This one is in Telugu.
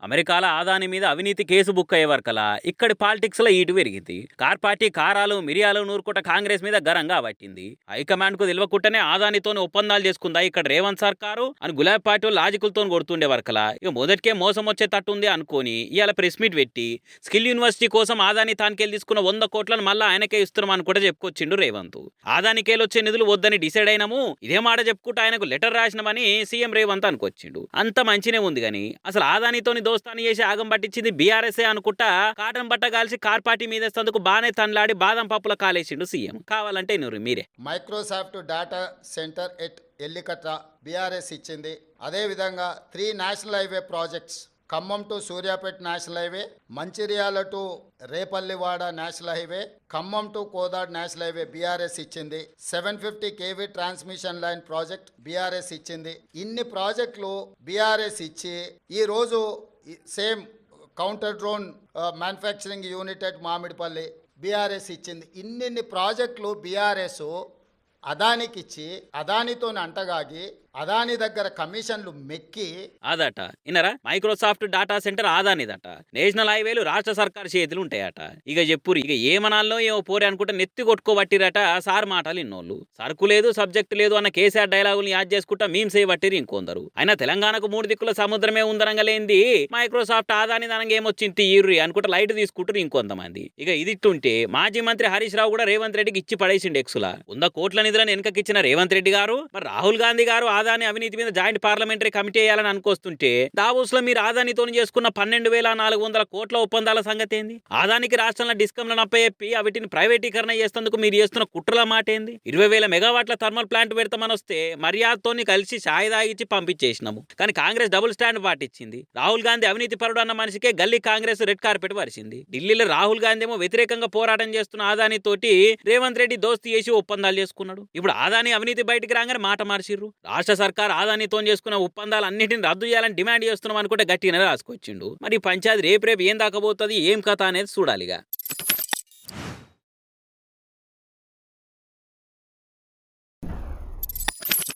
అమెరికాల ఆదాని మీద అవినీతి కేసు బుక్ అయ్యే వరకలా ఇక్కడి పాలిటిక్స్ లో ఈటు పెరిగింది. కార్ పార్టీ కారాలు మిరియాలు నూరుకుంట కాంగ్రెస్ మీద గరంగా పట్టింది. హైకమాండ్ కు తెలియకుండానే ఆదానితోని ఒప్పందాలు చేసుకుందా ఇక్కడ రేవంత్ సర్కారు అని గులాబీ పార్టీ లాజికల్ తోని కొడుతుండే వరకలా ఇక మొదటికే మోసం వచ్చే తట్టుంది అనుకోని ఇవాళ ప్రెస్ మీట్ పెట్టి స్కిల్ యూనివర్సిటీ కోసం ఆదాని తానికెళ్ళి తీసుకున్న 100 కోట్లను మళ్ళీ ఆయనకే ఇస్తున్నామని కూడా చెప్పుకొచ్చిండు రేవంత్. ఆదానికేలు వచ్చే నిధులు వద్దని డిసైడ్ అయినాము, ఇదే మాట చెప్పుకుంటూ ఆయనకు లెటర్ రాసినామని సీఎం రేవంత్ అనుకొచ్చిండు. అంత మంచినే ఉంది గాని అసలు ఆదానితోని దోస్తాని చేసి ఆగం పట్టించింది బీఆర్ఎస్ఏ అనుకుంటా కాటన్ బట్ట కాల్చి కార్ పార్టీ మీదేస్తందుకు బానే తనలాడి బాదం పప్పుల కాలేసిండు సీఎం. కావాలంటే నూరు మీరే. Microsoft data centre at Ellikatra BRS ఇచ్చింది. అదేవిధంగా 3 national highway projects Khammam to Suryapet national highway, Mancherial to Repallewada national highway, Khammam to Kodad national highway BRS ఇచ్చింది. 750 KV transmission line project BRS ఇచ్చింది. ఇన్ని ప్రాజెక్టులు బీఆర్ఎస్ ఇచ్చి ఈరోజు same counter drone manufacturing unit at Mamidipalli BRS ఇచ్చింది. ఇన్నిన్ని ప్రాజెక్టులు బీఆర్ఎస్ అదానికి ఇచ్చి అదానితో అంటగాగి అదాని దగ్గర కమిషన్లు మెక్కి అదట ఇన్నరా మైక్రోసాఫ్ట్ డాటా సెంటర్ ఆదానిదట. నేషనల్ హైవేలు రాష్ట్ర సర్కార్ చేతులు ఉంటాయట. ఇక చెప్పురు ఇక ఏమనాల్లో ఏమో పోరే అనుకుంటే నెత్తి కొట్టుకోబట్టిరట సార్ మాటలు ఇన్నోళ్ళు. సరుకు లేదు సబ్జెక్ట్ లేదు అన్న కేసీఆర్ డైలాగులు యాద్ చేసుకుంటా మీమ్స్ బట్టిరు ఇంకొందరు. అయినా తెలంగాణకు 3 దిక్కుల సముద్రమే ఉందరంగలేంది మైక్రోసాఫ్ట్ ఆదాని దానికి ఏమొచ్చింది తీర్రి అనుకుంటే లైట్ తీసుకుంటారు ఇంకొంతమంది. ఇక ఇదిట్టుంటే మాజీ మంత్రి హరీష్ రావు కూడా రేవంత్ రెడ్డికి ఇచ్చి పడేసిండు ఎక్సులా. 100 కోట్ల నిధులను వెనకకిచ్చిన రేవంత్ రెడ్డి గారు మరి రాహుల్ గాంధీ గారు ఆదాని అవినీతి మీద జాయింట్ పార్లమెంటరీ కమిటీ వేయాలని అనుకొస్తుంటే దావోస్ లో మీరు ఆదానితో చేసుకున్న 12,400 కోట్ల ఒప్పందాల సంగతి ఏంది? ఆదానికి రాష్ట్రంలో డిస్కంలను అప్పచెప్పి అవిటిని ప్రైవేటీకరణ చేసేందుకు మీరు చేస్తున్న కుట్రల మాట ఏంది? 20,000 మెగావాట్ల థర్మల్ ప్లాంట్ పెడతామని వస్తే మర్యాదతోని కలిసి షాయి దాగిచ్చి పంపించేసినాము. కానీ కాంగ్రెస్ డబుల్ స్టాండ్ పాటించింది. రాహుల్ గాంధీ అవినీతి పరుడు అన్న మనిషికే గల్లీ కాంగ్రెస్ రెడ్ కార్పెట్ పరిచింది. ఢిల్లీలో రాహుల్ గాంధీ ఏమో వ్యతిరేకంగా పోరాటం చేస్తున్న ఆదాని తోటి రేవంత్ రెడ్డి దోస్తీ చేసి ఒప్పందాలు చేసుకున్నాడు. ఇప్పుడు ఆదాని అవినీతి బయటికి రాగానే మాట మార్చిర్రు. రాష్ట్ర సర్కార్ ఆదానితో చేసుకున్న ఒప్పందాలు అన్నింటిని రద్దు చేయాలని డిమాండ్ చేస్తున్నాం అనుకుంటే గట్టిగానే రాసుకొచ్చిండు. మరి పంచాయతీ రేపు ఏం దాకపోతుంది ఏం కథ అనేది చూడాలిగా.